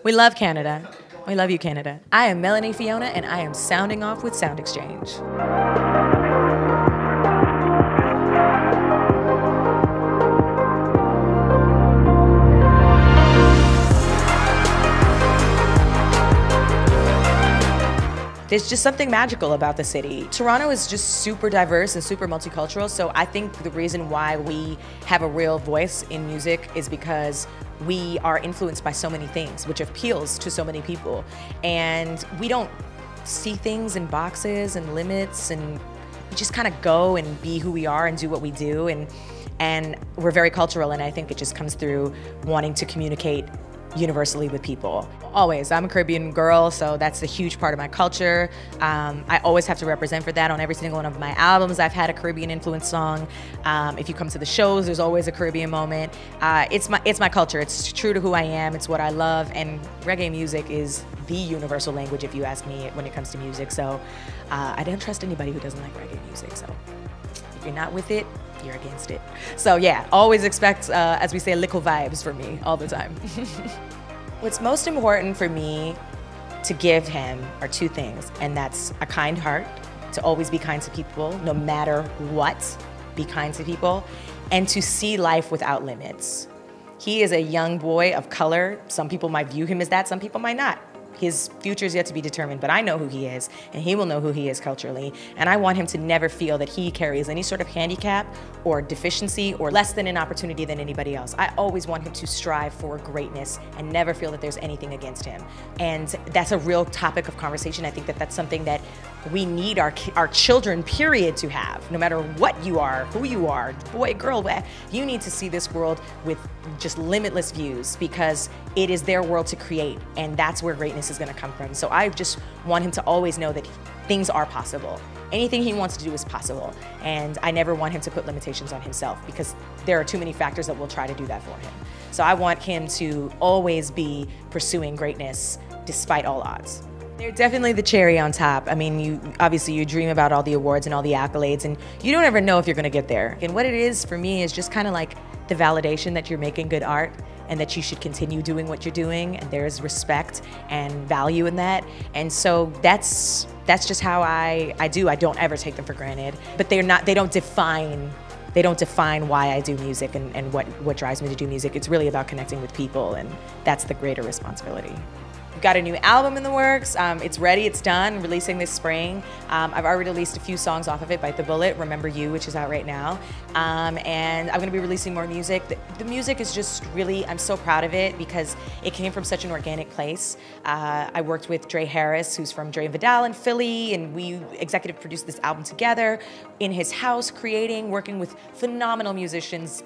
We love Canada. We love you, Canada. I am Melanie Fiona, and I am sounding off with Sound Exchange. There's just something magical about the city. Toronto is just super diverse and super multicultural, so I think the reason why we have a real voice in music is because we are influenced by so many things, which appeals to so many people. And we don't see things in boxes and limits, and we just kind of go and be who we are and do what we do. And we're very cultural, and I think it just comes through wanting to communicate universally with people. Always. I'm a Caribbean girl, so that's a huge part of my culture. I always have to represent for that on every single one of my albums. I've had a Caribbean influenced song. If you come to the shows, there's always a Caribbean moment. It's my culture. It's true to who I am. It's what I love, and reggae music is the universal language, if you ask me, when it comes to music. So I don't trust anybody who doesn't like reggae music. So if you're not with it, you're against it. So yeah, always expect, as we say, little vibes from me all the time. What's most important for me to give him are two things, and that's a kind heart, to always be kind to people, no matter what, be kind to people, and to see life without limits. He is a young boy of color. Some people might view him as that, some people might not. His future is yet to be determined, but I know who he is, and he will know who he is culturally. And I want him to never feel that he carries any sort of handicap or deficiency or less than an opportunity than anybody else. I always want him to strive for greatness and never feel that there's anything against him. And that's a real topic of conversation. I think that that's something that we need our children, period, to have. No matter what you are, who you are, boy, girl, you need to see this world with just limitless views, because it is their world to create, and that's where greatness is going to come from. So I just want him to always know that things are possible. Anything he wants to do is possible, and I never want him to put limitations on himself, because there are too many factors that will try to do that for him. So I want him to always be pursuing greatness despite all odds. They're definitely the cherry on top. I mean, obviously you dream about all the awards and all the accolades, and you don't ever know if you're gonna get there. And what it is for me is just kind of like the validation that you're making good art, and that you should continue doing what you're doing, and there's respect and value in that. And so that's just how I do. I don't ever take them for granted, but they don't define why I do music and what drives me to do music. It's really about connecting with people, and that's the greater responsibility. We've got a new album in the works. It's ready, it's done, releasing this spring. I've already released a few songs off of it, Bite the Bullet, Remember You, which is out right now. And I'm gonna be releasing more music. The music is just really, I'm so proud of it because it came from such an organic place. I worked with Dre Harris, who's from Dre and Vidal in Philly, and we executive produced this album together in his house, working with phenomenal musicians,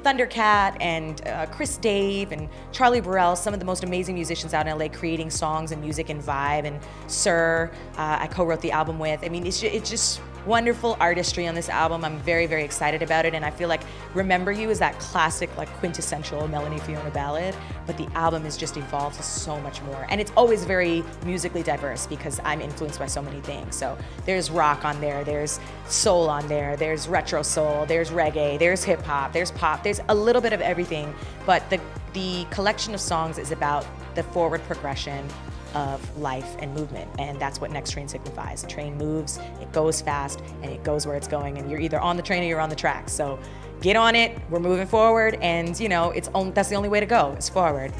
Thundercat and Chris Dave and Charlie Burrell, some of the most amazing musicians out in LA, creating songs and music and vibe. And Sir, I co-wrote the album with. I mean, it's just wonderful artistry on this album. I'm very, very excited about it, and I feel like Remember You is that classic, like quintessential Melanie Fiona ballad, but the album has just evolved to so much more. And it's always very musically diverse because I'm influenced by so many things. So there's rock on there, there's soul on there, there's retro soul, there's reggae, there's hip hop, there's pop, there's a little bit of everything, but the collection of songs is about the forward progression of life and movement, and that's what Next Train signifies. The train moves, it goes fast, and it goes where it's going, and you're either on the train or you're on the tracks. So get on it, we're moving forward, and you know, that's the only way to go, is forward.